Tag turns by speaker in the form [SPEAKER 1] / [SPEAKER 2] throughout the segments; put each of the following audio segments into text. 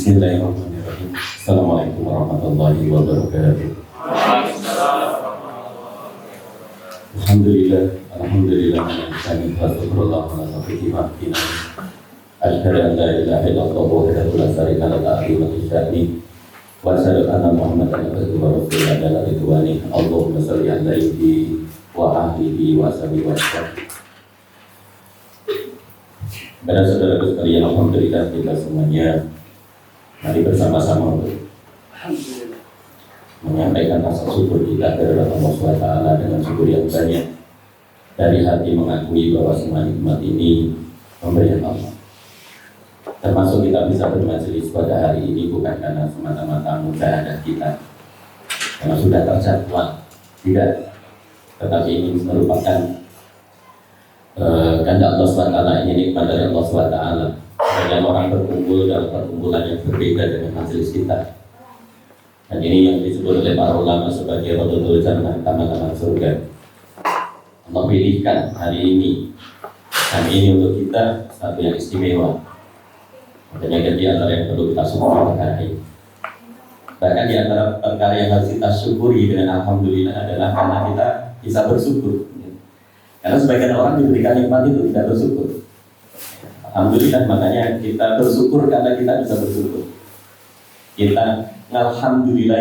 [SPEAKER 1] Bismillahirrahmanirrahim. Assalamualaikum warahmatullahi wabarakatuh. Alhamdulillah, alhamdulillah, wa syukurullah ala taufiqi wa hidayah. Asyhadu an la ilaha illallah wahdahu la syarika lahu wa syahidi wa asyhadu anna Muhammadan abduhu wa rasuluhu ala ridwani. Allahumma shalli ala sayyidi wa ahlihi wa sahbihi wa sallam. Pada saudara sekalian, alhamdulillah kita semuanya mari bersama-sama untuk menyampaikan rasa syukur kita kepada Allah SWT dengan syukur yang banyak dari hati, mengakui bahwa semua nikmat ini pemberian Allah. Termasuk kita bisa bermajelis pada hari ini bukan karena semata-mata mujahadah kita karena sudah terjadwal, tidak, tetapi ini merupakan kehendak Allah SWT, ini nikmat dari Allah SWT. Banyak orang berkumpul dalam perkumpulan yang berbeda dengan majelis kita. Dan ini yang disebut oleh para ulama sebagai Raudhatul Jannah, taman-taman surga. Allah pilihkan hari ini untuk kita satu yang istimewa. Makanya di antara yang perlu kita syukuri perkara ini. Bahkan di antara perkara yang harus kita syukuri dengan alhamdulillah adalah karena kita bisa bersyukur. Karena sebagian orang diberikan nikmat itu tidak bersyukur. Alhamdulillah, makanya kita bersyukur karena kita bisa bersyukur. Kita alhamdulillah.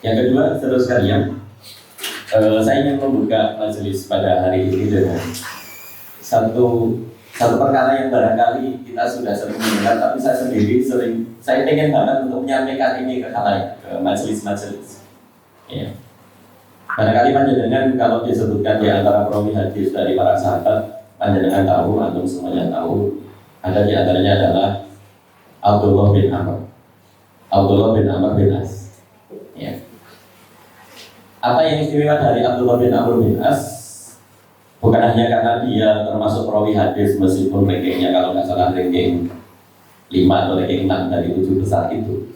[SPEAKER 1] Yang kedua, saudara sekalian, saya ingin membuka majelis pada hari ini dengan satu perkara yang barangkali kita sudah sering mendengar, tapi saya ingin banget untuk menyampaikan ini ke khalayak, ke majelis-majelis. Ya. Barangkali panjenengan kalau disebutkan di antara perawi hadis dari para sahabat, panjenengan tahu, antum semuanya tahu, ada di antaranya adalah Abdullah bin Amr bin As. Ya. Apa yang istimewa dari Abdullah bin Amr bin As? Bukan hanya karena dia termasuk perawi hadis, meskipun rankingnya kalau nggak salah ranking 5 atau ranking 6 dari 7 besar itu.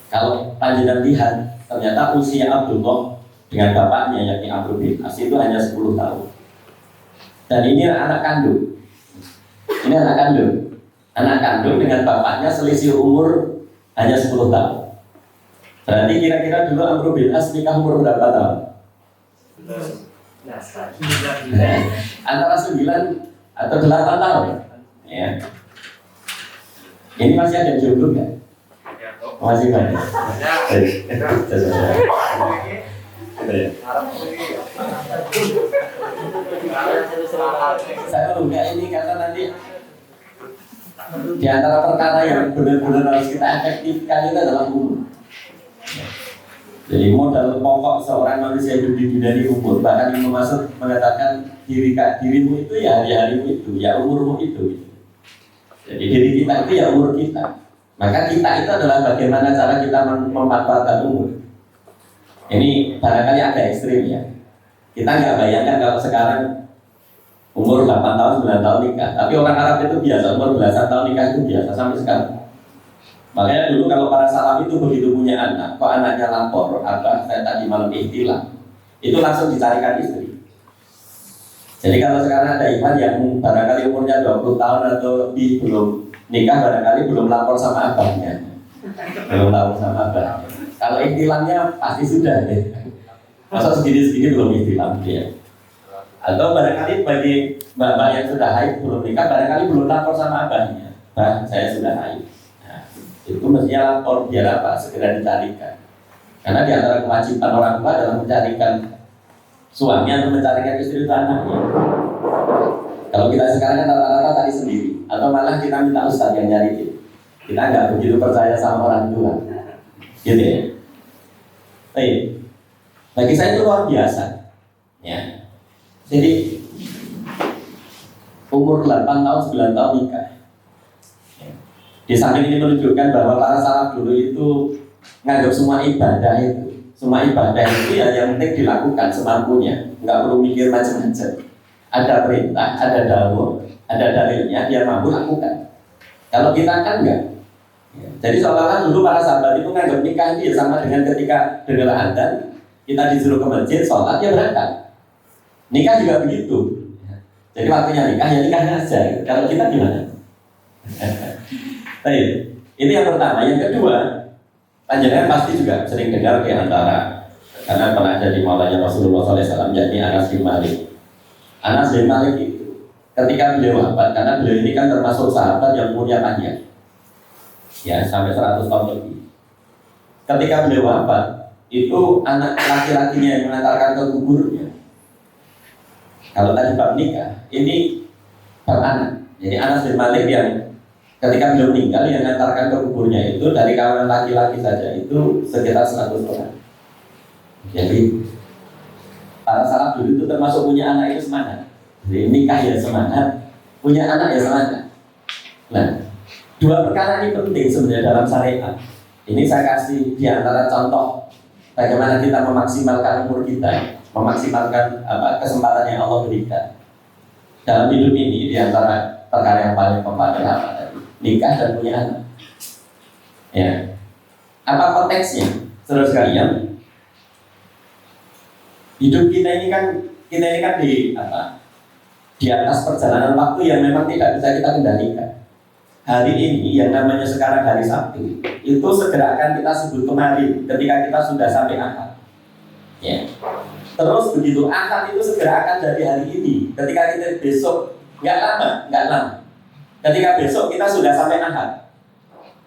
[SPEAKER 1] Kalau panjenengan lihat, ternyata usia Abdullah dengan bapaknya yakni Amr bin As itu hanya 10 tahun. Dan ini anak kandung. Anak kandung dengan bapaknya selisih umur hanya 10 tahun. Berarti kira-kira dulu Amr bin As nikah umur berapa tahun? Antara 9 atau 8 tahun. Ya. Ini masih ada jomblo nggak? Masih banyak. Saya enggak ini karena nanti di antara perkara yang benar-benar harus kita efektifkan itu adalah umur. Jadi modal pokok seorang manusia hidup di dunia ini umur. Bahkan Ibnu Mas'ud mengatakan dirimu itu ya hari-harimu itu, ya umurmu itu. Jadi diri kita itu ya umur kita. Maka kita itu adalah bagaimana cara kita memanfaatkan umur. Ini barangkali agak ekstrim ya. Kita nggak bayangkan kalau sekarang umur 8 tahun, 9 tahun nikah. Tapi orang Arab itu biasa, umur belasan tahun nikah itu biasa sampai sekarang. Makanya dulu kalau para salaf itu begitu punya anak, kok anaknya lapor, saya tadi malam ihtilam, itu langsung dicarikan istri. Jadi kalau sekarang ada iman yang barangkali umurnya 20 tahun atau lebih belum nikah, barangkali belum lapor sama abahnya. Kalau ihtilamnya pasti sudah ya. Masa segini-segini belum ihtilam ya. Atau barangkali bagi mbak-mbak yang sudah haid belum nikah, barangkali belum lapor sama abahnya. Bah, saya sudah haid. Nah, itu mestinya lapor biar apa? Segera dicarikan. Karena di antara kewajiban orang tua adalah mencarikan suami atau mencarikan istri itu anaknya. Kalau kita sekarang kan rata-rata cari sendiri, atau malah kita minta ustaz yang nyariin. Kita nggak begitu percaya sama orang tua, gitu ya. Baik, bagi saya itu luar biasa, ya. Jadi umur 8 tahun, 9 tahun nikah. Ya. Di samping ini menunjukkan bahwa para salaf dulu itu nganggap semua ibadah itu ya yang penting dilakukan semampunya, nggak perlu mikir macam-macam. Ada perintah, ada dawuh, ada dalilnya, dia mampu lakukan. Kalau kita kan enggak. Jadi seolah-olah dulu para sahabat itu nganggap nikah itu sama dengan ketika dengar adzan, kita disuruh ke masjid, sholat, ya berangkat. Nikah juga begitu. Jadi waktunya nikah ya nikah aja. Kalau kita gimana? Baik, ini yang pertama. Yang kedua, panjenengan pasti juga sering dengar di antara, karena pernah jadi maulanya Rasulullah SAW, yakni Anas bin Malik. Anas bin Malik itu ketika beliau wafat, karena beliau ini kan termasuk sahabat yang punya panjang, ya sampai 100 tahun lebih. Ketika beliau wafat, itu anak laki-lakinya yang mengantarkan ke kuburnya. Kalau tadi bab nikah, ini bab anak. Jadi Anas bin Malik yang ketika beliau meninggal yang mengantarkan ke kuburnya itu dari kalangan laki-laki saja itu sekitar 100 orang. Jadi para salaf dulu itu termasuk punya anak itu semangat. Jadi nikah ya semangat, punya anak ya semangat. Nah, dua perkara ini penting sebenarnya dalam syariat. Ini saya kasih di antara contoh bagaimana kita memaksimalkan umur kita, memaksimalkan kesempatan yang Allah berikan dalam hidup ini. Di antara perkara yang paling pokok adalah apa tadi? Nikah dan punya anak. Ya. Apa konteksnya? Saudara sekalian, hidup kita ini kan di atas perjalanan waktu yang memang tidak bisa kita kendalikan. Hari ini yang namanya sekarang hari Sabtu, itu segera akan kita sebut kemarin ketika kita sudah sampai Ahad. Ya. Terus begitu Ahad itu segera akan jadi hari ini ketika kita besok, nggak lama. Ketika besok kita sudah sampai Ahad,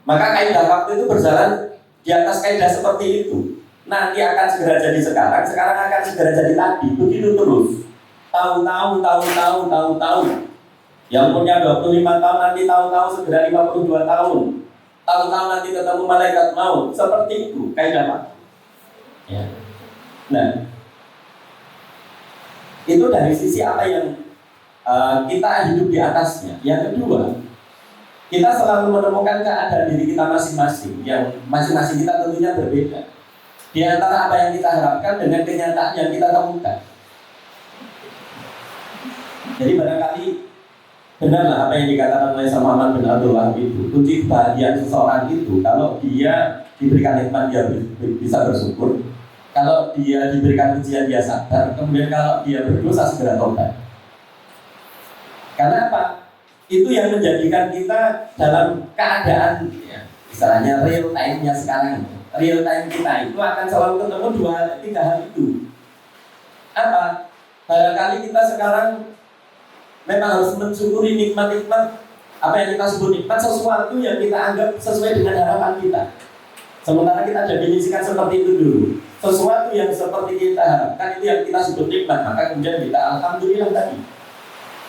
[SPEAKER 1] maka kaidah waktu itu berjalan di atas kaidah seperti itu. Nanti akan segera jadi sekarang akan segera jadi tadi, begitu terus. Tahun-tahun. Yang punya 25 tahun nanti tahu-tahu segera 52 tahun. Tahu-tahu nanti ketemu malaikat maut. Seperti itu kaidah waktu. Ya. Nah, itu dari sisi apa yang kita hidup di atasnya. Yang kedua, kita selalu menemukan keadaan diri kita masing-masing, yang masing-masing kita tentunya berbeda. Di antara apa yang kita harapkan dengan kenyataan yang kita temukan. Jadi barangkali benarlah apa yang dikatakan oleh Muhammad bin Abdul Wahab itu. Kunci kebahagiaan seseorang itu kalau dia diberikan nikmat dia bisa bersyukur. Kalau dia diberikan ujian dia sabar. Kemudian kalau dia berdosa segera tobat. Karena apa? Itu yang menjadikan kita dalam keadaan ya, istilahnya real time-nya sekarang. Real time kita itu akan selalu ketemu 2-3 hal itu. Apa? Barangkali kita sekarang memang harus mensyukuri nikmat-nikmat. Apa yang kita sebut nikmat, sesuatu yang kita anggap sesuai dengan harapan kita. Sementara kita definisikan seperti itu dulu. Sesuatu yang seperti kita harapkan itu yang kita sebut nikmat. Maka kemudian kita alhamdulillah tadi.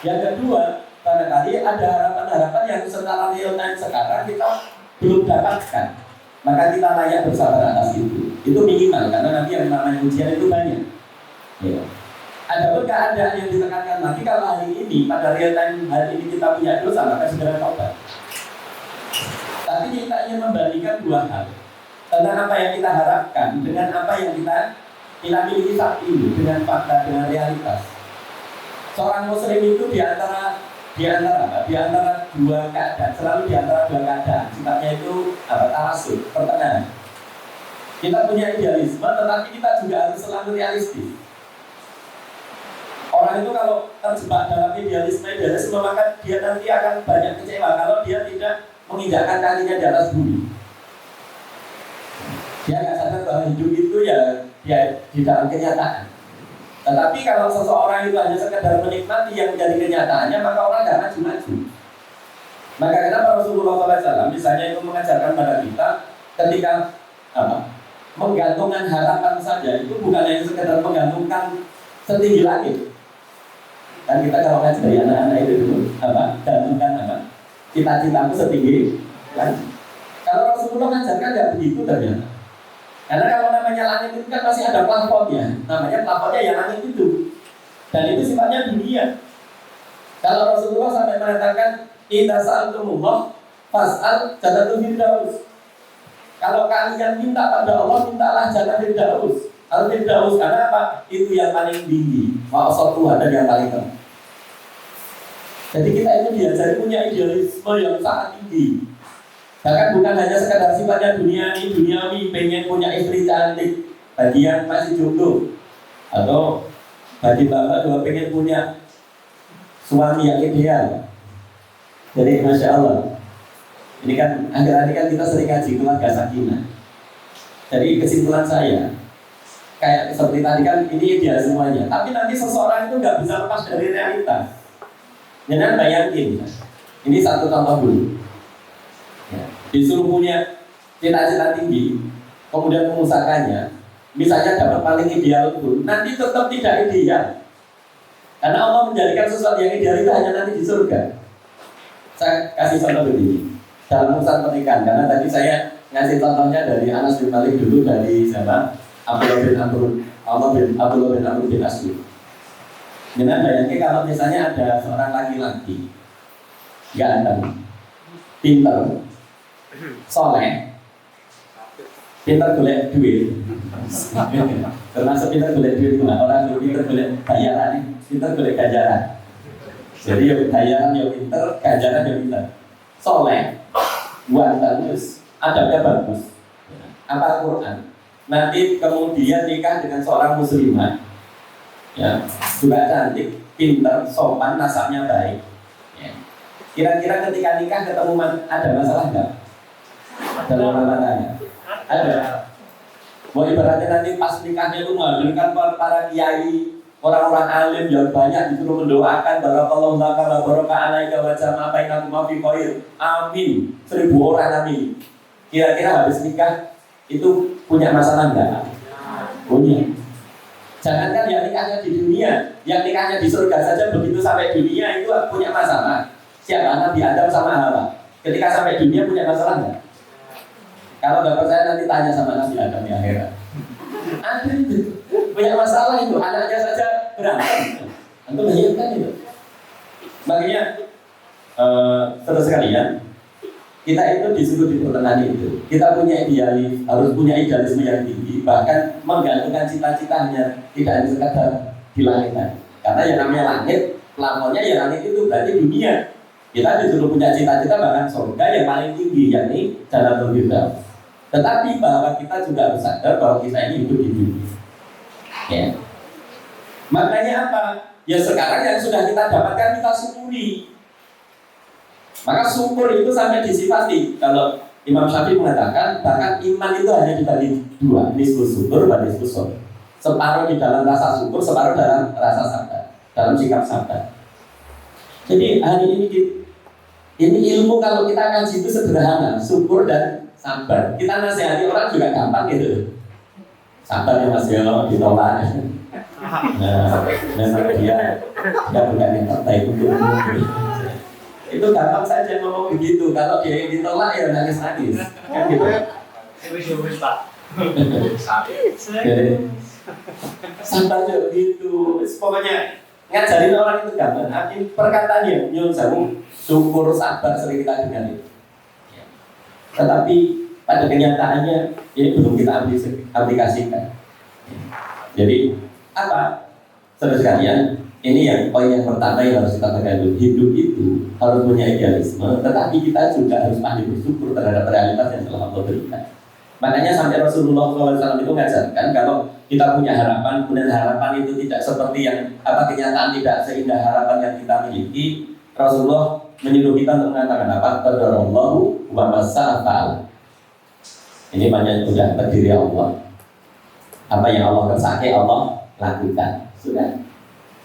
[SPEAKER 1] Yang kedua, barangkali ada harapan-harapan yang secara real time sekarang kita belum dapatkan. Maka kita layak bersabar atas itu. Itu minimal, karena nanti yang namanya ujian itu banyak. Ya. Ada pun keadaan yang ditekankan nanti kalau hari ini, pada real time hari ini kita punya dosa, maka segera taubat. Tapi kita ingin membandingkan dua hal. Tentang apa yang kita harapkan dengan apa yang kita miliki saat ini, dengan fakta, dengan realitas. Seorang muslim itu di antara dua keadaan, selalu di antara dua keadaan. Sifatnya itu tarasuk, pertengahan. Kita punya idealisme, tetapi kita juga harus selalu realistis. Orang itu kalau terjebak dalam idealisme, maka dia nanti akan banyak kecewa kalau dia tidak menginjakkan kakinya di atas bumi. Dia nggak sadar bahwa hidup itu ya di dalam kenyataan. Tetapi kalau seseorang itu hanya sekedar menikmati yang menjadi kenyataannya, maka orang nggak maju-maju. Maka kenapa Rasulullah SAW misalnya itu mengajarkan pada kita ketika menggantungkan harapan saja itu bukan hanya sekedar menggantungkan setinggi langit. Kan kita kalau ngajar dari anak-anak itu dulu gantungkan cita-citamu setinggi langit. Kalau Rasulullah mengajarkan nggak begitu ternyata. Karena kalau namanya langit itu kan masih ada plafonnya. Namanya plafonnya yang langit itu. Dan itu sifatnya dunia. Kalau Rasulullah sampai mengatakan idza sa'altumullah fas'al jannatul firdaus. Kalau kalian minta pada Allah, mintalah jannatul firdaus. Al-firdaus karena apa? Itu yang paling tinggi. Ma'asatuh ada yang paling tinggi. Jadi kita itu diajari punya idealisme yang sangat tinggi. Bahkan bukan hanya sekadar sifatnya duniawi, pengen punya istri cantik bagi yang masih jomblo, atau bagi bapak juga pengen punya suami yang ideal. Jadi Masya Allah, ini kan akhir-akhir kan kita sering ngaji keluarga sakinah. Jadi kesimpulan saya, kayak seperti tadi kan ini ideal semuanya, tapi nanti seseorang itu nggak bisa lepas dari realitas. Jangan bayangin, ini satu contoh dulu. Ya, disuruh punya cita-cita tinggi, kemudian mengusahakannya, misalnya dapat paling ideal pun, nanti tetap tidak ideal. Karena Allah menjadikan sesuatu yang ideal itu hanya nanti di surga. Saya kasih contoh begini, dalam urusan pernikahan, karena tadi saya ngasih contohnya dari Anas bin Malik dulu, dari siapa? Abdullah bin Amr bin Asli. Dengan bayangkan kalau misalnya ada seorang laki-laki ganteng, pinter, soleh, pinter golek duit, termasuk pinter golek duit, orang yang pinter golek bayaran, pinter golek ganjaran. Jadi ya bayaran ya pinter, ganjaran ya pinter, soleh, ganteng, adabnya bagus, apa Quran. Nanti kemudian nikah dengan seorang muslimah, ya, juga cantik, pinter, sopan, nasabnya baik. Ya. Kira-kira ketika nikah ketemu ada masalah nggak? Dalam rumah tangga? Ada. Mau ibaratnya nanti pas nikahnya itu menghadirkan para kiai, orang-orang alim yang banyak disuruh mendoakan barakallahu laka wa baraka alaika wa jama'a bainakum fi khair. Amin. 1000 orang amin. Kira-kira habis nikah itu punya masalah enggak? Punya. Jangankan yang nikahnya di dunia, yang nikahnya di surga saja begitu sampai dunia itu punya masalah. Siapa? Nabi Adam sama Hawa. Ketika sampai dunia punya masalah enggak? Kalau nggak percaya nanti tanya sama Nabi Adam di akhirat. Ada itu punya masalah itu, anaknya saja berantem. Antum bayangkan itu. Makanya terus sekalian, kita itu disuruh di pertengahan itu. Kita punya idealis, harus punya idealisme yang tinggi, bahkan menggantungkan cita-citanya tidak hanya sekadar di langit. Karena yang namanya langit, plafonnya ya langit itu berarti dunia. Kita disuruh punya cita-cita bahkan surga yang paling tinggi, yakni Jannatul Firdaus. Tetapi bahwa kita juga harus sadar bahwa kita ini hidup di dunia. Ya. Makanya apa? Ya sekarang yang sudah kita dapatkan kita syukuri. Maka syukur itu sampai disifati. Kalau Imam Syafi'i mengatakan bahkan iman itu hanya dibagi dua, nisfu syukur dan nisfu sabr. Separuh di dalam rasa syukur, separuh dalam rasa sabar, dalam sikap sabar. Jadi hari ini ilmu kalau kita ngaji itu sederhana, syukur dan sabar. Kita nasihati orang juga gampang gitu. Sabar ya Mas ya, ditolak. Nah, memang dia bukan yang terbaik untuk itu gampang saja ngomong begitu. Kalau dia yang ditolak ya nangis-nangis. Kan gitu. Jadi sabar juga gitu. Pokoknya ngajarin orang itu gampang. Artinya perkataan yang nyuruh syukur, sabar sering kita dengar itu. Tetapi pada kenyataannya ini belum kita aplikasikan. Jadi apa? Saudara sekalian, ini yang poin yang pertama yang harus kita tekan dulu. Hidup itu harus punya idealisme, tetapi kita juga harus pandai bersyukur terhadap realitas yang telah Allah berikan. Makanya sampai Rasulullah SAW itu mengajarkan kalau kita punya harapan, kemudian harapan itu tidak seperti yang kenyataan tidak seindah harapan yang kita miliki. Rasulullah menyuruh kita untuk mengatakan apa? Qadarallahu wa masa'afa'al. Ini banyak sudah terdiri Allah. Apa yang Allah kersake Allah lakukan. Sudah.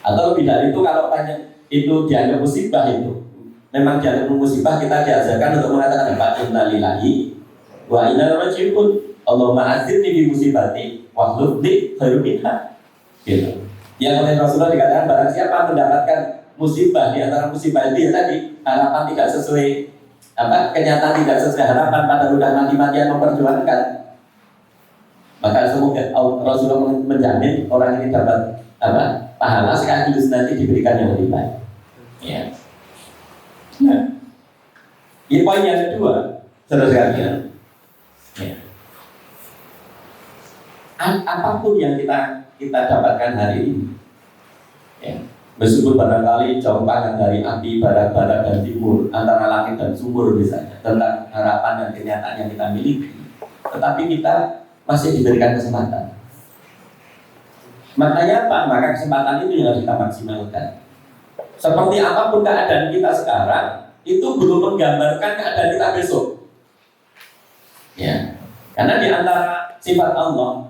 [SPEAKER 1] Atau lebih dari itu kalau banyak itu dianggap musibah itu. Memang dianggap musibah kita diajarkan untuk mengatakan apa? Inna lillahi wa inna ilaihi raji'un. Allahumma azirni bi musibati wa hlufni khairum minha. Gitu. Yang oleh Rasulullah dikatakan barang siapa mendapatkan musibah di antara musibah itu ya tadi harapan tidak sesuai kenyataan tidak sesuai harapan pada udah mati-matian memperjuangkan, maka semoga Rasulullah menjamin orang ini dapat pahala sekaligus nanti diberikan yang lebih baik. Ya. Nah, ini poin yang kedua, saudara sekalian. Ya. Apapun yang kita dapatkan hari ini, ya. Meskipun barangkali jauh panggang dari api, barat-barat dan timur, antara langit dan sumur misalnya, tentang harapan dan kenyataan yang kita miliki, tetapi kita masih diberikan kesempatan. Maknanya apa? Maka kesempatan itu yang harus kita maksimalkan. Seperti apapun keadaan kita sekarang, itu belum menggambarkan keadaan kita besok. Ya, karena di antara sifat Allah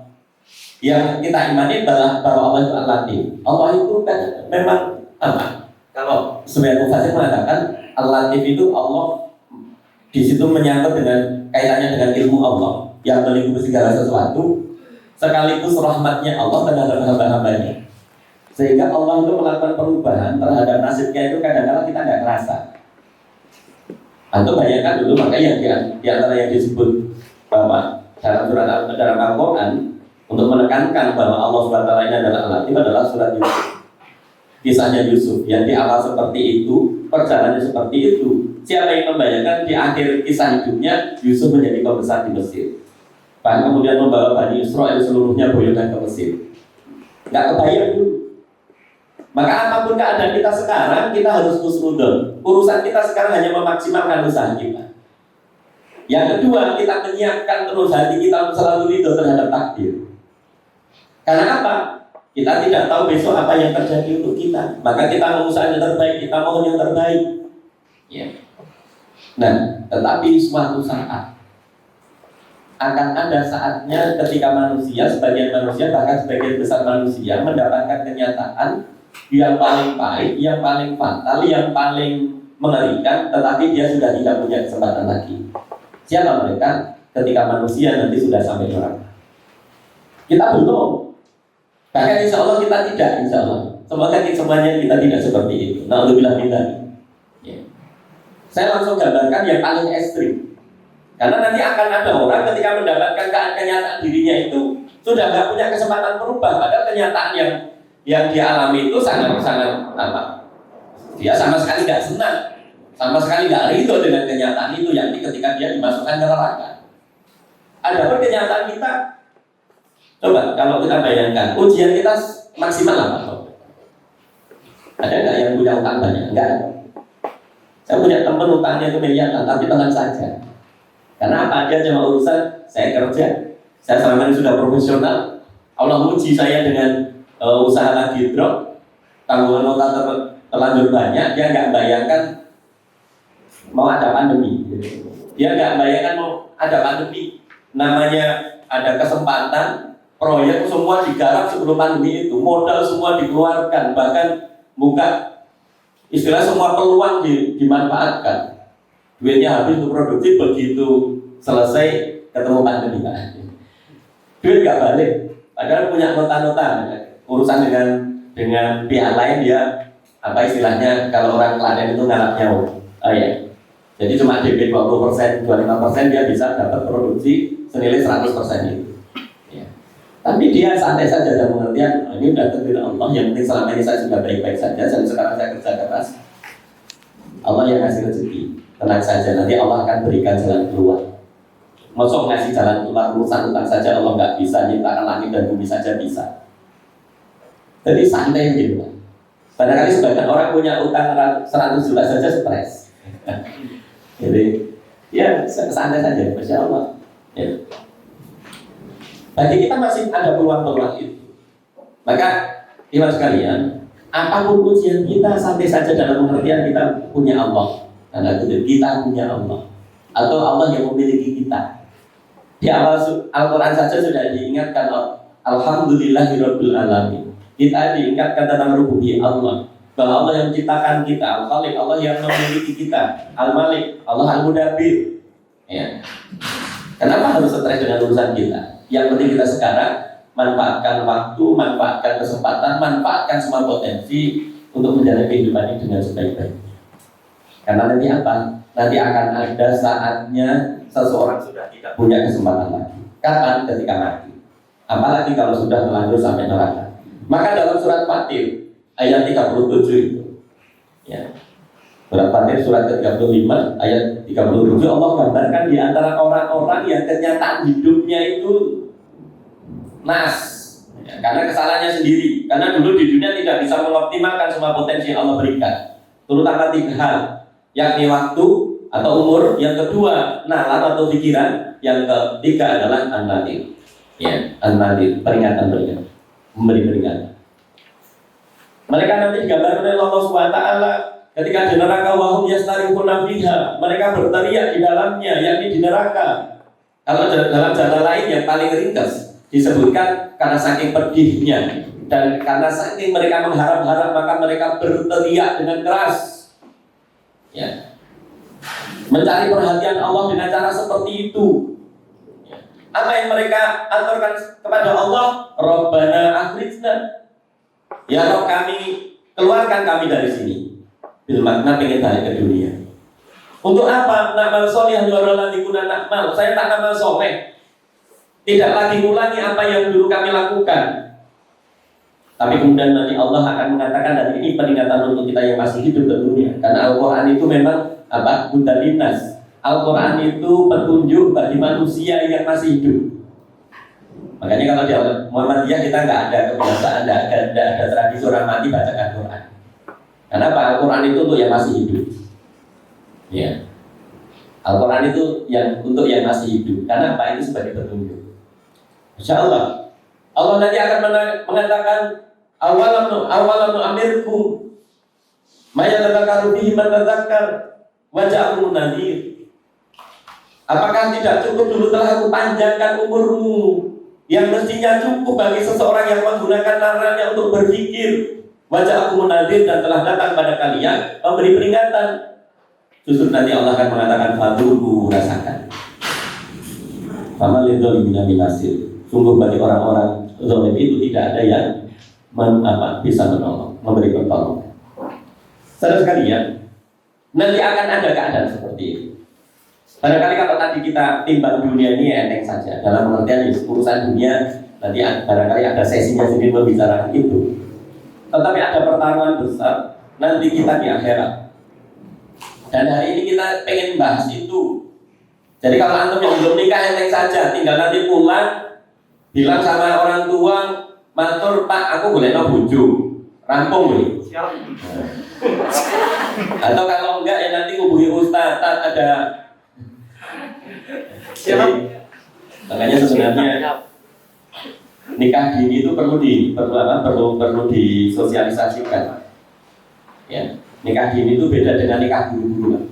[SPEAKER 1] yang kita imani adalah bahwa Allah itu Al-Latif. Allah itu kan memang apa? Kalau sebagian mufassir mengatakan Al-Latif itu Allah di situ menyangkut dengan kaitannya dengan ilmu Allah yang melingkupi segala sesuatu, sekaligus rahmatnya Allah terhadap hamba-hambanya. Sehingga Allah itu melakukan perubahan terhadap nasibnya itu kadang-kadang kita nggak kerasa. Antum bayangkan dulu, makanya di antara yang disebut bahwa dalam surat dalam Al-Quran untuk menekankan bahwa Allah SWT ini adalah Al-Latif adalah surat Yusuf. Kisahnya Yusuf yang di awal seperti itu, perjalanannya seperti itu. Siapa yang membayangkan di akhir kisah hidupnya Yusuf menjadi pembesar di Mesir, bahkan kemudian membawa Bani Israel seluruhnya boyongan ke Mesir. Nggak kebayang dulu. Maka apapun keadaan kita sekarang, kita harus husnudon. Urusan kita sekarang hanya memaksimalkan usaha kita. Yang kedua, kita menyiapkan terus hati kita untuk selalu ridho terhadap takdir. Karena apa? Kita tidak tahu besok apa yang terjadi untuk kita. Maka kita mengusahakan yang terbaik, kita mohon yang terbaik. Ya. Nah, tetapi suatu saat akan ada saatnya ketika manusia, sebagian manusia, bahkan sebagian besar manusia mendapatkan kenyataan yang paling pahit, yang paling fatal, yang paling mengerikan, tetapi dia sudah tidak punya kesempatan lagi. Siapa mereka? Ketika manusia nanti sudah sampai neraka. Kita belum. Bahkan insya Allah kita tidak, insya Allah. Semoga semuanya kita tidak seperti itu. Na'udzubillah min dzalik. Ya. Saya langsung gambarkan yang paling ekstrim. Karena nanti akan ada orang ketika mendapatkan kenyataan dirinya itu sudah nggak punya kesempatan berubah. Padahal kenyataan yang dia alami itu sangat apa? Dia sama sekali nggak senang, sama sekali nggak ridho dengan kenyataan itu, yakni ketika dia dimasukkan ke neraka. Adapun kenyataan kita, coba kalau kita bayangkan ujian kita maksimal apa? Ada nggak yang punya utang banyak? Enggak ada. Saya punya teman utangnya itu miliaran, tapi tenang saja. Karena apa aja cuma urusan saya kerja, saya selama ini sudah profesional. Allah uji saya dengan usaha lagi drop, tanggungan utang terlanjur banyak. Dia nggak bayangkan mau ada pandemi. Dia nggak bayangkan mau ada pandemi. Namanya ada kesempatan, proyek semua digarap sebelum pandemi itu, modal semua dikeluarkan, bahkan buka istilah semua peluang dimanfaatkan. Duitnya habis untuk produksi, begitu selesai ketemu pandemi. Duit nggak balik, padahal punya nota-nota. Urusan dengan pihak lain dia apa istilahnya kalau orang Klaten itu ngarap nyawa. Ya. Jadi cuma DP 20%, 25% dia bisa dapat produksi senilai 100% itu. Ya. Tapi dia santai saja dan mengerti, ini udah takdir Allah. Yang penting selama ini saya sudah baik-baik saja. Dan sekarang saya kerja keras. Allah yang ngasih rezeki, tenang saja. Nanti Allah akan berikan jalan keluar. Masuk ngasih jalan keluar urusan utang saja Allah nggak bisa, nyiptakan langit dan bumi saja bisa. Jadi santai gitu. Padahal sebagian orang punya utang 100 juta saja stres. Jadi ya santai saja, Masya Allah. Ya. Bagi kita masih ada peluang-peluang itu. Maka iman sekalian, apapun ujian kita santai saja dalam pengertian kita punya Allah. Karena kita punya Allah. Atau Allah yang memiliki kita. Di awal Al-Quran saja sudah diingatkan Alhamdulillahirabbil alamin. Kita diingatkan tentang rububiyah Allah, bahwa Allah yang menciptakan kita, Al-Khaliq, Allah yang memiliki kita, Al-Malik, Allah Al-Mudabbir. Ya. Kenapa harus stres dengan urusan kita? Yang penting kita sekarang manfaatkan waktu, manfaatkan kesempatan, manfaatkan semua potensi untuk menjalani kehidupan ini dengan sebaik-baiknya. Karena nanti apa? Nanti akan ada saatnya seseorang sudah tidak punya kesempatan lagi. Kapan? Ketika mati. Apalagi kalau sudah melanjut sampai neraka. Maka dalam surat Fatir ayat 37 itu, ya, surat Fatir surat ke-35 ayat 37 Allah gambarkan di antara orang-orang yang kenyataan hidupnya itu nas, ya, karena kesalahannya sendiri. Karena dulu di dunia tidak bisa mengoptimalkan semua potensi yang Allah berikan, terutama 3 hal, yakni waktu atau umur, yang kedua nalar atau pikiran, yang ketiga adalah an-nadir. Ya, an-nadir, peringatan, memberi peringatan. Mereka nanti digambarkan oleh Allah SWT ketika di neraka wahum yastarihuna fiha, mereka berteriak di dalamnya, yakni di neraka. Kalau dalam jalan lain yang paling ringkas disebutkan karena saking pedihnya dan karena saking mereka mengharap-harap, maka mereka berteriak dengan keras, ya, mencari perhatian Allah dengan cara seperti itu. Apa yang mereka aturkan kepada Allah? Rabbana akhrijna, ya Rabb kami, keluarkan kami dari sini. Bil makna pengen balik ke dunia. Untuk apa? Nakmal soleh lagi guna nakmal. Saya tak amal soleh, tidak lagi ngulangi apa yang dulu kami lakukan. Tapi kemudian nanti Allah akan mengatakan, dan ini peringatan untuk kita yang masih hidup tentunya, karena Al-Quran itu memang apa? Hudalinas. Al-Quran itu petunjuk bagi manusia yang masih hidup. Makanya kalau di Muhammadiyah kita nggak ada kebiasaan, nggak ada tradisi orang mati bacakan Quran. Kenapa? Al-Quran itu untuk yang masih hidup. Ya, Al-Quran itu yang untuk yang masih hidup. Karena apa? Itu sebagai petunjuk. Insya Allah, Allah nanti akan mengatakan awalam amirkum maya tadzakkaru bihi man tadzakkar wa ja'akum nadhir. Apakah tidak cukup dulu telah aku panjangkan umurmu yang mestinya cukup bagi seseorang yang menggunakan nalarnya untuk berpikir? Wajah aku munadir, dan telah datang pada kalian memberi peringatan. Justru nanti Allah akan mengatakan fadhuku, rasakan. Fama lidzalimin min nasir. Sungguh bagi orang-orang zalim itu tidak ada yang bisa menolong, memberi pertolongan. Saudara sekalian, nanti akan ada keadaan seperti itu. Barangkali kalau tadi kita timbang dunia ini enteng saja, dalam pengertian urusan dunia nanti barangkali ada sesinya sendiri membicarakan itu. Tetapi ada pertarungan besar nanti kita di akhirat. Dan hari ini kita pengen bahas itu. Jadi kalau antum yang belum nikah enteng saja, tinggal nanti pulang bilang sama orang tua, matur Pak, aku boleh no bojo, rampung nih. Atau kalau enggak ya nanti hubungi Ustaz, ada. Jadi, makanya sebenarnya nikah dini itu perlu disosialisasikan. Ya, nikah dini itu beda dengan nikah dulu-dulu.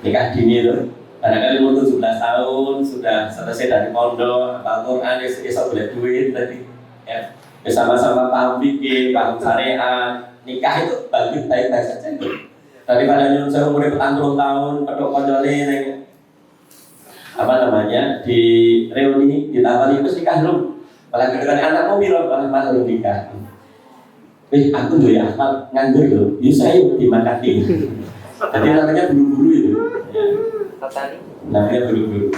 [SPEAKER 1] Nikah dini itu barangkali umur 17 tahun sudah selesai dari pondok, hafal Quran, besok boleh duit tadi. Ya, bersama-sama paham fikih, paham syariat. Nikah itu baik-baik saja. Daripada nyuruh saya umur 40 tahun, pedok konjole neng di reuni ditawari terus nikah belum? Apalagi dengan anak mobil malah belum nikah. Aku tuh ya nganggur loh. Ya saya dimakati. Jadi namanya buru-buru itu. Namanya buru-buru.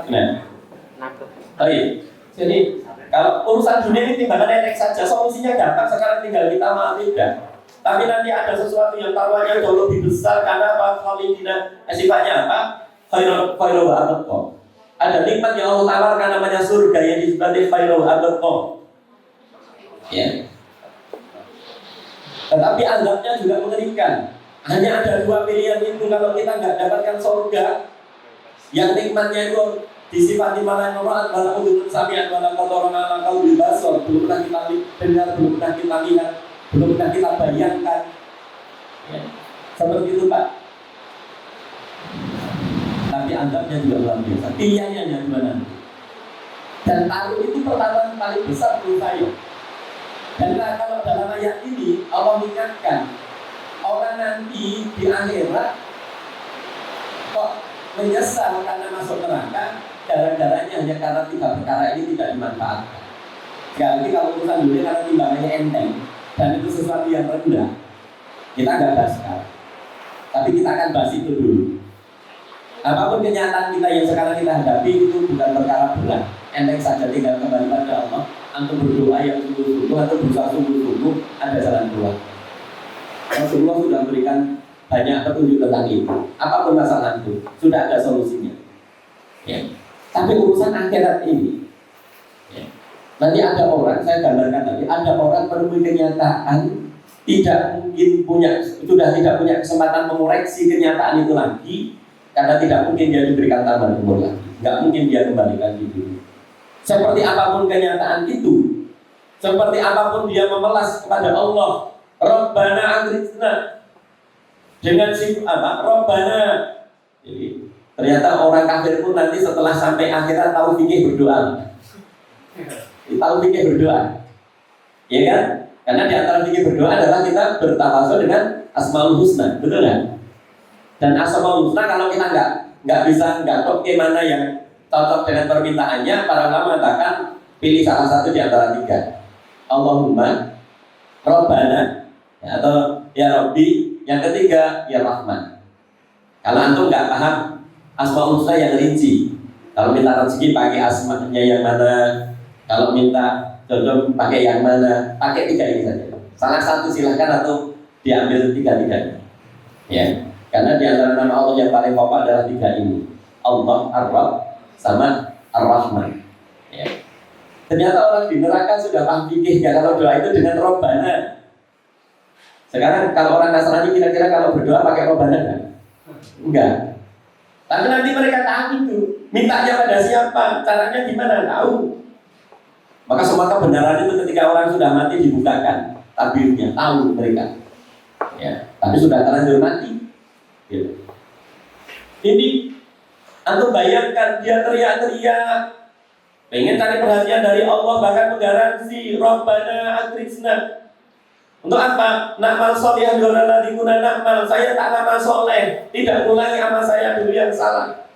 [SPEAKER 1] Nah, jadi kalau urusan dunia ini timbangan enek saja, solusinya gampang. Sekarang tinggal kita tidak. Tapi nanti ada sesuatu yang taruhannya jauh lebih besar. Karena apa? Khalidina sifatnya apa? Khairul abad. Ada nikmat yang Allah tawarkan namanya surga yang disebut khairul abad. Ya. Tetapi azabnya juga mengerikan. Hanya ada dua pilihan itu kalau kita nggak dapatkan surga yang nikmatnya itu disifati malah nurut malah udun samian malah kotoran malah kau dibasor, belum pernah kita dengar, belum pernah kita lihat, belum pernah kita bayangkan. Ya. Seperti itu Pak. Tapi azabnya juga luar biasa. Pilihannya hanya dua nanti. Dan taruh itu pertaruhan paling besar menurut saya. Dan kalau dalam ayat ini Allah mengingatkan orang nanti di akhirat kok menyesal karena masuk neraka, gara-garanya hanya karena tiga perkara ini tidak dimanfaatkan. Jadi kalau urusan dunia karena timbangannya enteng dan itu sesuatu yang rendah, kita nggak bahas sekarang. Tapi kita akan bahas itu dulu. Apapun kenyataan kita yang sekarang kita hadapi itu bukan perkara berat, enteng saja, tinggal kembali pada Allah. Antum berdoa yang sungguh-sungguh atau berusaha sungguh-sungguh, ada jalan keluar. Rasulullah sudah memberikan banyak petunjuk tentang itu. Apapun masalah itu sudah ada solusinya. Ya. Tapi urusan akhirat ini, ya. Nanti ada orang, saya gambarkan tadi, ada orang menemui kenyataan tidak mungkin sudah tidak punya kesempatan mengoreksi kenyataan itu lagi. Karena tidak mungkin dia diberikan tambahan umur lagi, nggak mungkin dia kembalikan itu. Seperti apapun kenyataan itu, seperti apapun dia memelas kepada Allah, Rabbana aghithna, dengan apa? Rabbana. Jadi ternyata orang kafir pun nanti setelah sampai akhirat tahu fikih berdoa. Tahu fikih berdoa. Ya kan? Karena di antara fikih berdoa adalah kita bertawasul dengan Asmaul Husna, betul kan? Dan Asmaul Husna kalau kita nggak bisa tahu mana yang cocok dengan permintaannya, para ulama mengatakan pilih salah satu di antara tiga. Allahumma, Rabbana, ya, atau Ya Rabbi, yang ketiga Ya Rahman. Kalau antum nggak paham Asmaul Husna yang rinci, kalau minta rezeki pakai asmanya yang mana, kalau minta jodoh pakai yang mana, pakai tiga ini saja. Salah satu silahkan atau diambil tiga-tiganya. Ya, karena di antara nama Allah yang paling pokok adalah tiga ini. Allah, Ar-Rabb, sama Ar-Rahman. Ya. Ternyata orang di neraka sudah paham fikih ya, kalau doa itu dengan Robbana. Sekarang kalau orang Nasrani kira-kira kalau berdoa pakai Robbana kan? Enggak. Tapi nanti mereka tahu itu, mintanya pada siapa, caranya gimana, tahu. Maka semua kebenaran itu ketika orang sudah mati dibukakan tabirnya, tahu mereka. Ya, tapi sudah terlanjur mati. Gitu. Ini antum bayangkan dia teriak-teriak, pengen cari perhatian dari Allah, bahkan menggaransi Rabbana aghithna. Untuk apa? Na'mal sholihah dorana dikuna na'mal. Saya tak amal soleh, tidak mengulangi amal saya dulu yang salah.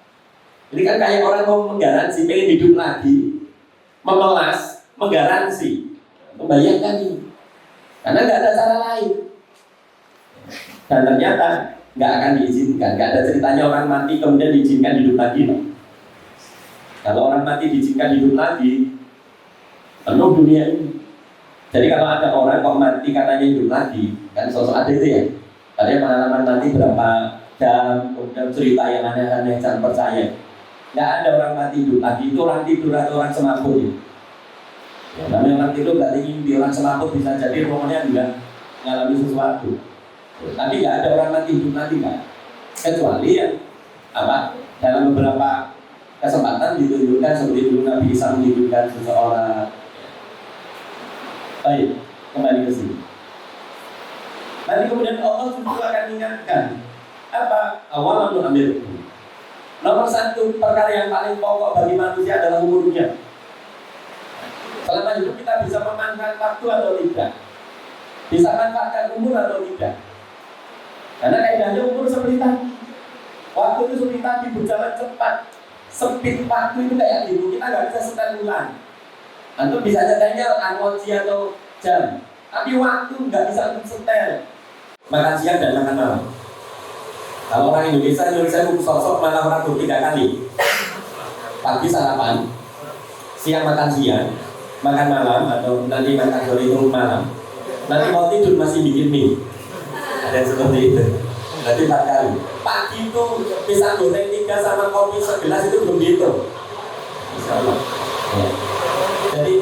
[SPEAKER 1] Ini kan kayak orang mau menggaransi pengen hidup lagi, memelas, menggaransi. Membayangkan ini, karena nggak ada cara lain. Dan ternyata nggak akan diizinkan. Nggak ada ceritanya orang mati kemudian diizinkan hidup lagi. Kalau orang mati diizinkan hidup lagi, penuh dunia ini. Jadi kalau ada orang kok mati katanya hidup lagi, kan sosok ada itu ya. Katanya pengalaman mati berapa jam, kemudian cerita yang aneh-aneh, jangan percaya. Nggak ada orang mati hidup lagi, itu orang tidur atau orang semaput. Ya, namanya orang tidur berarti mimpi, orang semaput bisa jadi rumahnya juga mengalami sesuatu. Tapi nggak ada orang mati hidup lagi kan. Kecuali ya apa? Dalam beberapa kesempatan ditunjukkan seperti dulu Nabi Isa menunjukkan seseorang. Baik, kembali ke sini. Nanti kemudian Allah justru akan ingatkan apa? Awalan amirku. Nomor satu perkara yang paling pokok bagi manusia adalah umurnya. Selama hidup kita bisa memanfaatkan waktu atau tidak, bisa manfaatkan umur atau tidak. Karena kaidahnya umur seperti tadi, waktu itu seperti tadi berjalan cepat. Speed waktu itu kayak gitu, kita nggak bisa setel ulang. Antum bisa nyetanya emoji atau jam, tapi waktu nggak bisa untuk setel. Makan siang dan makan malam. Kalau orang Indonesia sosok malam ragu 3 kali. Pagi sarapan, siang makan siang, makan malam atau nanti makan sore itu malam. Nanti mau tidur masih bikin mie. Ada yang seperti itu. Nanti 4 kali. Pagi itu pisang goreng 3 sama kopi segelas itu belum dihitung. Insyaallah. Ya. Jadi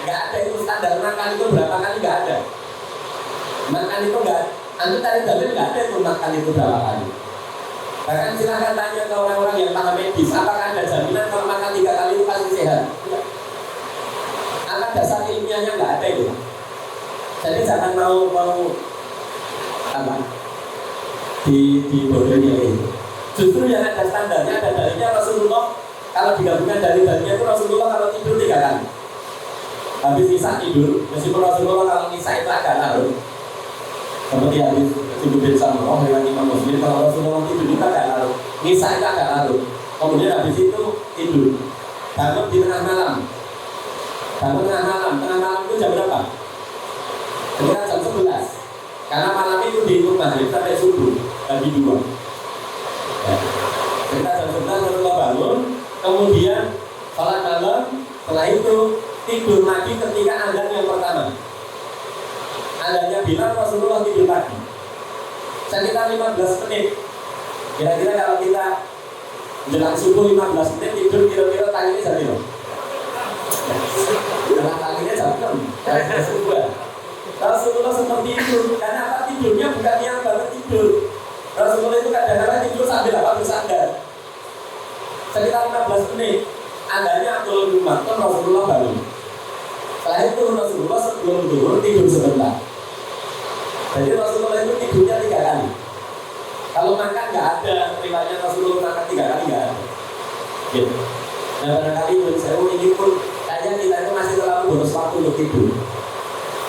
[SPEAKER 1] nggak ada itu standar makan itu berapa kali, nggak ada. Makan itu nggak, antum cari dalil nggak ada itu makan itu berapa kali. Bahkan silahkan tanya ke orang-orang yang paham medis, apakah ada jaminan kalau makan 3 kali itu pasti sehat? Apa dasar ilmiahnya nggak ada itu. Jadi jangan mau apa di bodohnya itu. Justru yang ada standarnya, ada dalilnya Rasulullah. Kalau digabungkan dalil-dalilnya itu Rasulullah kalau tidur 3 kali. Habis isya tidur, meskipun Rasulullah kalau isya itu agak larut. Seperti habis Ibnu bin Samurah dengan Imam Muslim, kalau Rasulullah tidur itu agak larut. Isya itu agak larut. Kemudian habis itu tidur. Bangun di tengah malam. Bangun tengah malam itu jam berapa? Sekitar jam 11. Karena malam itu dihitung maghrib sampai subuh, bagi 2. Ya. Sekitar jam 11 Rasulullah bangun. Kemudian sholat malam, setelah itu tidur lagi ketika azan yang pertama. Azannya bilang Rasulullah tidur lagi. Sekitar 15 menit. Kira-kira kalau kita menjelang subuh 15 menit tidur, kira-kira tanginya jam berapa? Karena tanginya jam 6. Rasulullah seperti itu. Karena apa? Tidurnya bukan yang banget tidur. Rasulullah itu kadang-kadang tidur sambil apa bersandar. Sekitar 15 menit. Adanya Abdul bin Maktum Rasulullah bangun. Setelah Setelah itu Rasulullah sebelum tidur sebentar. Jadi Rasulullah itu tidurnya 3 kali. Kalau makan nggak ada riwayatnya Rasulullah makan 3 kali nggak ada. Gitu. Nah barangkali menurut saya ini pun kayaknya kita itu masih terlalu boros waktu untuk tidur.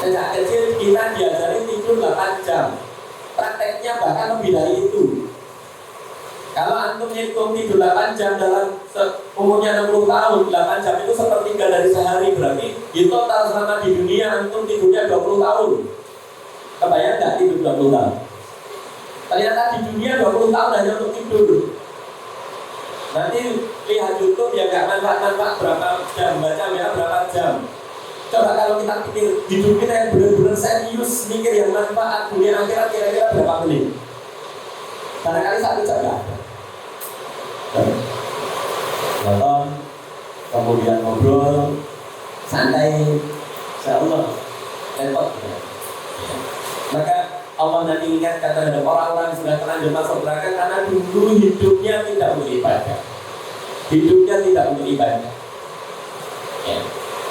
[SPEAKER 1] Sejak kecil kita diajari tidur 8 jam. Prakteknya bahkan lebih dari itu. Kalau antum hitung tidur 8 jam dalam umurnya 60 tahun, 8 jam itu sepertiga dari sehari. Berarti di total selama di dunia antum tidurnya 20 tahun. Kebayang nggak tidur 20 tahun? Ternyata di dunia 20 tahun hanya untuk tidur. Nanti lihat YouTube ya nggak manfaat-manfaat berapa jam, baca ya berapa jam. Coba kalau kita pikir hidup kita yang benar-benar serius, mikir yang manfaat dunia akhirat kira-kira berapa menit? Barangkali 1 jam nggak ada. Nonton, kemudian ngobrol, santai, insya Allah repot. Maka Allah nanti ingatkan terhadap orang-orang yang sudah terlanjur masuk neraka karena dulu hidupnya tidak untuk ibadah. Hidupnya tidak untuk ibadah. Ya.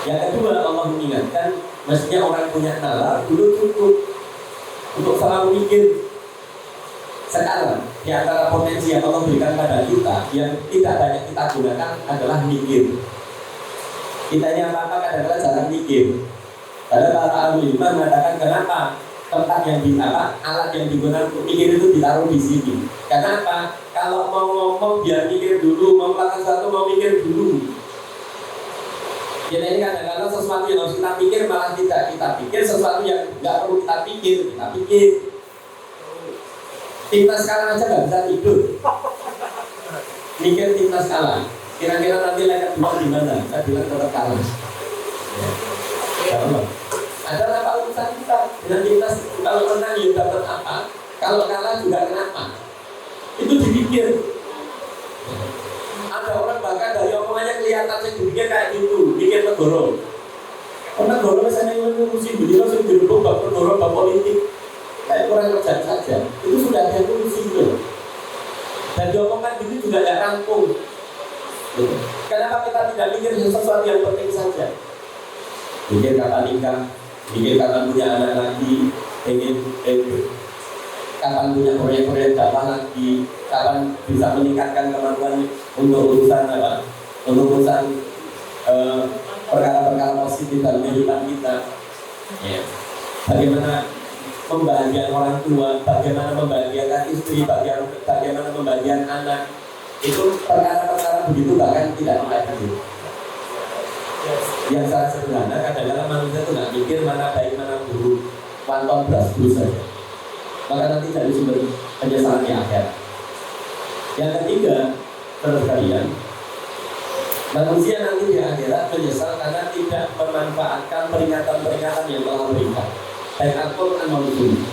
[SPEAKER 1] Yang kedua Allah mengingatkan, mestinya orang punya nalar dulu cukup untuk selalu mikir. Sekarang di antara potensi yang Allah berikan pada kita yang tidak banyak kita gunakan adalah mikir. Kita ini apa-apa kadang-kadang jarang mikir. Karena para ahli ilmu mengatakan kenapa tempat yang alat yang digunakan untuk mikir itu ditaruh di sini. Karena apa? Kalau mau ngomong biar mikir dulu, mau melakukan sesuatu mau mikir dulu. Jadi ini kadang-kadang sesuatu yang harus kita pikir malah tidak kita pikir, sesuatu yang nggak perlu kita pikir, kita pikir. Timnas kalah aja nggak bisa tidur. Mikir timnas kalah. Kira-kira nanti leg kedua di mana? Saya bilang tetap kalah. Ya Allah. Ada apa urusan kita dengan timnas? Kalau menang ya dapat apa? Kalau kalah juga kenapa? Itu dipikir. Ada orang bahkan dari omongannya kelihatan saya dipikir kayak gitu, pikir negoro. Negoro misalnya ngurusin beli langsung dirubah bab negoro, bab politik. Kayak kurang kerjaan saja, itu sudah ada fungsi itu. Dan diomongkan gitu juga tidak rampung. Kenapa kita tidak mikir sesuatu yang penting saja? Mikir kapan nikah, mikir kapan punya anak lagi, kapan punya proyek-proyek dakwah lagi, kapan bisa meningkatkan kemampuan untuk urusan apa? Untuk urusan perkara-perkara positif dalam kehidupan kita. Ya. Bagaimana membahagiakan orang tua, bagaimana membahagiakan istri, bagaimana membahagiakan anak, itu perkara-perkara begitu bahkan tidak membahagiakan itu. Yang sangat sederhana, kadang-kadang manusia itu nggak mikir mana baik mana buruk, pantau beras dulu saja. Maka nanti dari sumber penyesalan di akhir. Yang ketiga, terus kalian, manusia nanti di akhirat menyesal karena tidak memanfaatkan peringatan-peringatan yang telah berikan. Baik Al-Quran maupun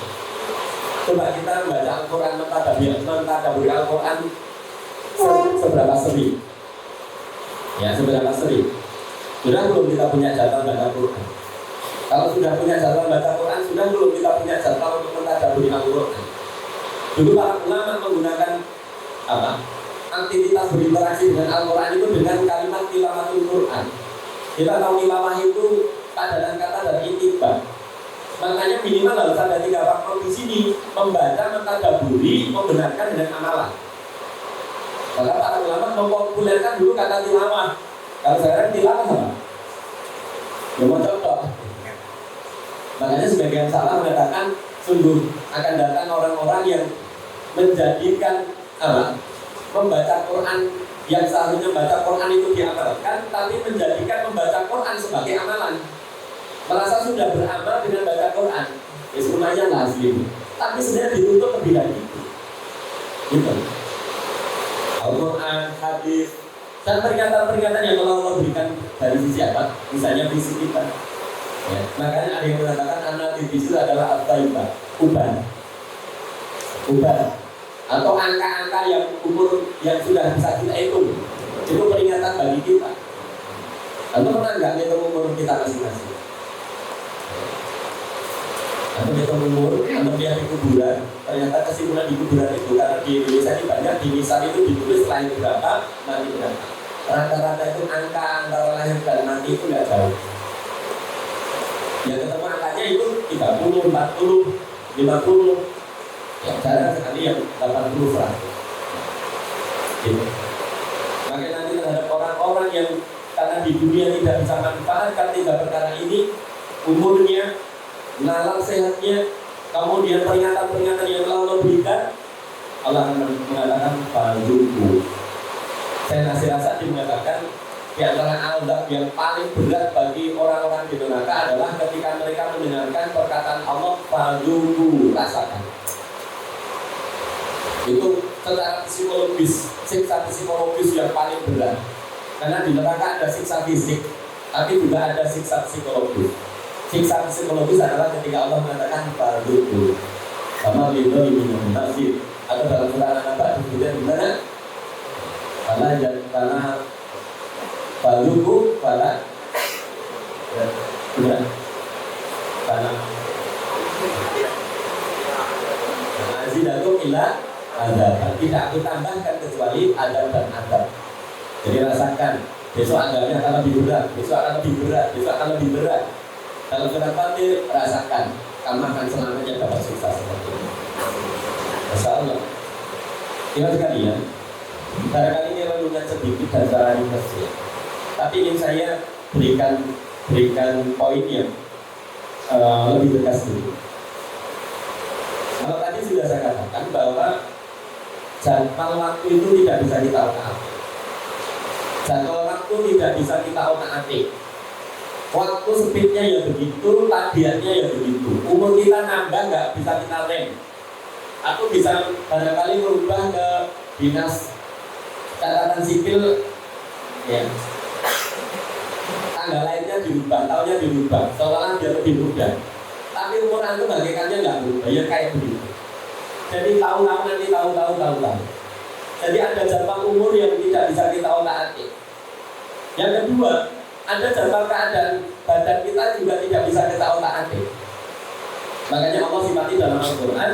[SPEAKER 1] coba kita membaca Al-Quran, mentadaburi Al-Quran seberapa sering? Ya, seberapa sering? Sudah belum kita punya jadwal baca Quran? Kalau sudah punya jadwal baca Quran, sudah belum kita punya jadwal untuk mentadaburi Al-Quran? Dulu para ulama menggunakan apa? Aktivitas berinteraksi dengan Al-Quran itu dengan kalimat tilawatul Quran. Kita tahu tilawah itu padanan kata dari itibah. Makanya minimal harus ada 3 faktor di sini: membaca, mentadaburi, membenarkan dengan amalan. Maka para ulama mempopulerkan dulu kata tilawah. Kalau sekarang tilawah apa? Ya mau contoh. Makanya sebagian salah mengatakan sungguh akan datang orang-orang yang menjadikan apa? Membaca Quran yang seharusnya membaca Quran itu diamalkan, tapi menjadikan membaca Quran sebagai amalan. Merasa sudah beramal dengan baca Quran, ya semuanya lazim. Tapi sebenarnya dituntut lebih dari itu. Gitu. Al-Quran, hadis, dan peringatan-peringatan yang Allah berikan dari sisi apa? Misalnya visi kita. Ya. Makanya ada yang mengatakan anak itu adalah at-taibah, uban, atau angka-angka yang umur yang sudah bisa kita hitung. Itu peringatan bagi kita. Lalu pernah nggak hitung umur kita masing-masing? Atau kita umur, atau dia di kuburan, ternyata kesimpulan di kuburan itu karena di Indonesia ini banyak di misal itu ditulis lahir berapa, mati berapa. Rata-rata itu angka antara lahir dan mati itu nggak jauh. Ya ketemu angkanya itu 30, 40, 50. Ya jarang sekali yang 80 lah. Gitu. Maka nanti terhadap orang-orang yang karena di dunia tidak bisa manfaatkan 3 perkara ini, umurnya, nalar sehatnya, kemudian peringatan-peringatan yang Allah berikan, Allah akan mengatakan fazuku. Saya Nasir Asadi mengatakan di antara azab yang paling berat bagi orang-orang di neraka adalah ketika mereka mendengarkan perkataan Allah fazuku, rasakan. Itu secara psikologis, siksa psikologis yang paling berat. Karena di neraka ada siksa fisik, tapi juga ada siksa psikologis. Siksa psikologis adalah ketika Allah mengatakan fazuku. Sama itu ini nasib. Atau dalam surah An-Naba disebutkan di mana? Karena fazuku pada tidak karena azidakum illa azab. Tidak aku tambahkan kecuali azab dan azab. Jadi rasakan, besok azabnya akan lebih berat, besok akan lebih berat, besok akan lebih berat. Kalau sudah Fatir, rasakan, kamu akan selamanya dapat siksa seperti ini. Masya Allah. Ya sekalian, barangkali ini renungan sedikit dan secara ringkas ya. Tapi ingin saya berikan poin yang lebih tegas dulu. Kalau tadi sudah saya katakan bahwa jadwal waktu itu tidak bisa kita otak-atik. Jadwal waktu tidak bisa kita otak-atik. Waktu speednya ya begitu, tabiatnya ya begitu. Umur kita nambah nggak bisa kita rem. Aku bisa barangkali merubah ke dinas catatan sipil, ya. Tanggal lahirnya dirubah, tahunnya dirubah, seolah dia lebih muda. Tapi umur itu bagaikannya nggak berubah, ya kayak begitu. Jadi tahun-tahun nanti tahun-tahun. Jadi ada jadwal umur yang tidak bisa kita otak-atik. Yang kedua, ada jadwal keadaan badan kita juga tidak bisa kita otak-atik. Makanya Allah sifati dalam Al-Quran,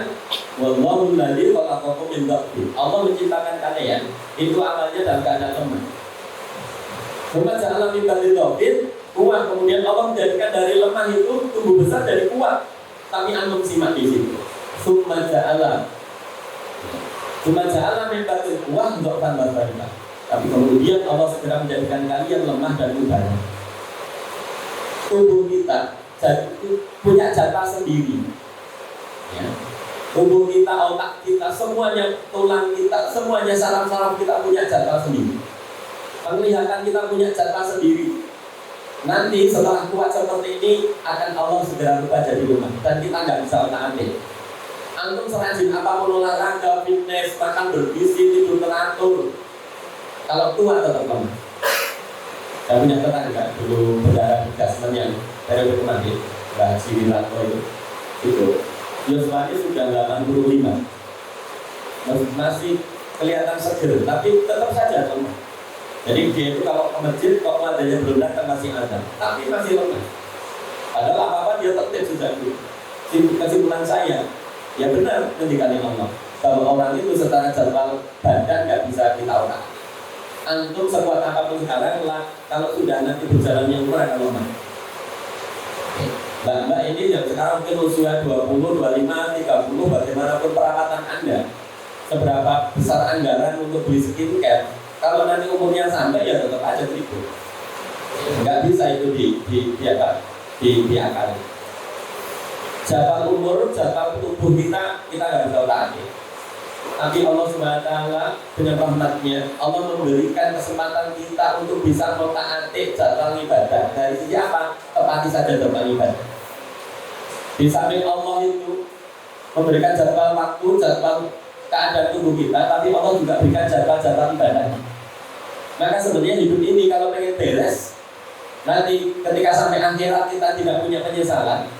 [SPEAKER 1] wallahu alladzi khalaqakum min dha'fin. Allah menciptakan kalian itu awalnya dalam keadaan lemah. Kemudian ja'ala min ba'di dha'fin kuat, kemudian Allah menjadikan dari lemah itu tumbuh besar dari kuat. Tapi antum simak di situ. Summa ja'ala min ba'di kuat untuk tambah banyak. Tapi kemudian Allah segera menjadikan kalian lemah dan mudah. Tubuh kita punya jatah sendiri, ya. Tubuh kita, otak kita, semuanya, tulang kita, semuanya, saraf-saraf kita punya jatah sendiri. Penglihatan kita punya jatah sendiri. Nanti setelah kuat seperti ini akan Allah segera berubah jadi lemah dan kita nggak bisa otak-atik. Antum serajin apapun olahraga, fitness, makan bergizi, tidur teratur, kalau tua tetap lemah. Saya punya tetangga dulu berdarah di Gasmen yang periode kemarin, Mbak Haji Wiratno itu Yoswani sudah 85, masih kelihatan seger, tapi tetap saja lemah. Jadi dia itu kalau ke masjid, kalau adanya belum datang masih ada, tapi masih lemah. Padahal apa-apa dia tertib sudah dulu. Kesimpulan saya, ya benar ketika Allah bahwa orang itu secara jadwal badan nggak bisa kita otak. Antum sekuat apapun sekarang lah, kalau sudah nanti berjalan yang kurang akan lemah. Mbak ini yang sekarang mungkin usia 20, 25, 30, bagaimanapun perawatan Anda, seberapa besar anggaran untuk beli skincare, kalau nanti umurnya sampai ya tetap aja ribut. Nggak bisa itu diakali. Jadwal umur, jadwal tubuh kita nggak bisa otak-atik. Tapi Allah SWT dengan rahmatnya, Allah memberikan kesempatan kita untuk bisa otak-atik jadwal ibadah. Dari sisi apa? Tepati saja jadwal ibadah. Di samping Allah itu memberikan jadwal waktu, jadwal keadaan tubuh kita, tapi Allah juga berikan jadwal-jadwal ibadah. Maka sebenarnya hidup ini kalau pengen beres, nanti ketika sampai akhirat kita tidak punya penyesalan,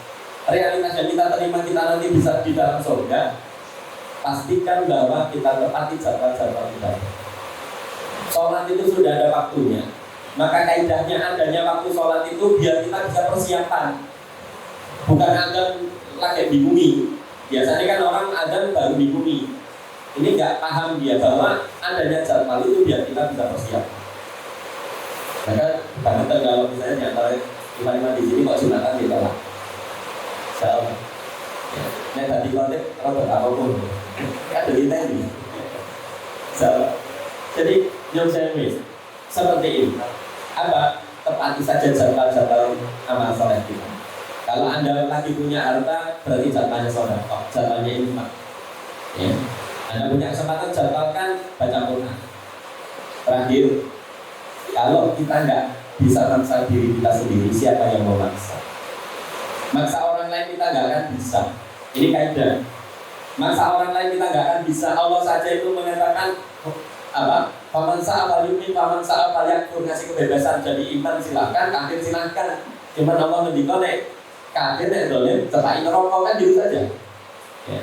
[SPEAKER 1] realitas yang kita terima kita nanti bisa di dalam surga. Pastikan bahwa kita tepati jadwal-jadwal ibadah. Sholat itu sudah ada waktunya. Maka kaidahnya adanya waktu sholat itu biar kita bisa persiapan. Bukan adzan lagi bingungi. Biasanya kan orang adzan baru bingungi. Ini nggak paham dia bahwa adanya jadwal itu biar kita bisa persiapan. Maka kalau misalnya di antara lima di sini kok sunatan ditolak. robot apapun kan dari tadi. Jadi yang saya mis seperti ini apa tepati saja jadwal amal soleh kita. Kalau Anda lagi punya harta berarti jadwalnya sedekah, jadwalnya infak. Ya. Anda punya kesempatan jadwalkan baca Quran. Terakhir, kalau kita nggak bisa maksa diri kita sendiri, siapa yang mau maksa? Maksa orang lain kita nggak akan bisa. Ini kaidah. Maksa orang lain kita nggak akan bisa. Allah saja itu mengatakan apa? Paman sa'al yumin, paman sa'al yakfur, ngasih kebebasan jadi iman silahkan, kafir silahkan. Cuman Allah ngendika nek kafir nek dolim cepai neraka kan gitu saja. Ya.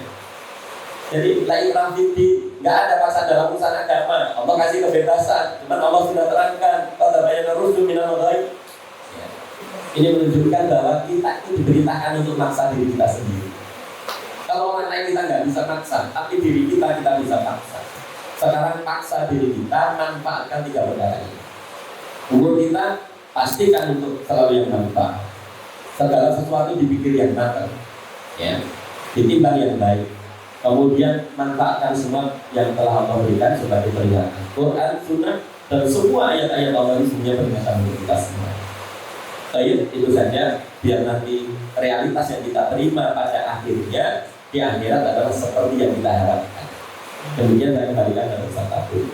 [SPEAKER 1] Jadi lain rafiti nggak ada paksaan dalam urusan agama. Allah kasih kebebasan, cuman Allah sudah terangkan pada banyak terus minal ghaib. Ini menunjukkan bahwa kita itu diperintahkan untuk maksa diri kita sendiri. Kalau orang lain kita nggak bisa maksa, tapi diri kita bisa paksa. Sekarang paksa diri kita, manfaatkan 3 perkara ini. Umur kita pastikan untuk selalu yang manfaat. Segala sesuatu dipikir yang matang, ya, ditimbang yang baik. Kemudian manfaatkan semua yang telah Allah berikan sebagai peringatan. Quran, Sunnah, dan semua ayat-ayat Allah ini semuanya peringatan untuk kita semua. Baik, itu saja. Biar nanti realitas yang kita terima pada akhirnya di akhirat adalah seperti yang kita harapkan. Demikian saya kembalikan dari Ustaz Abdul.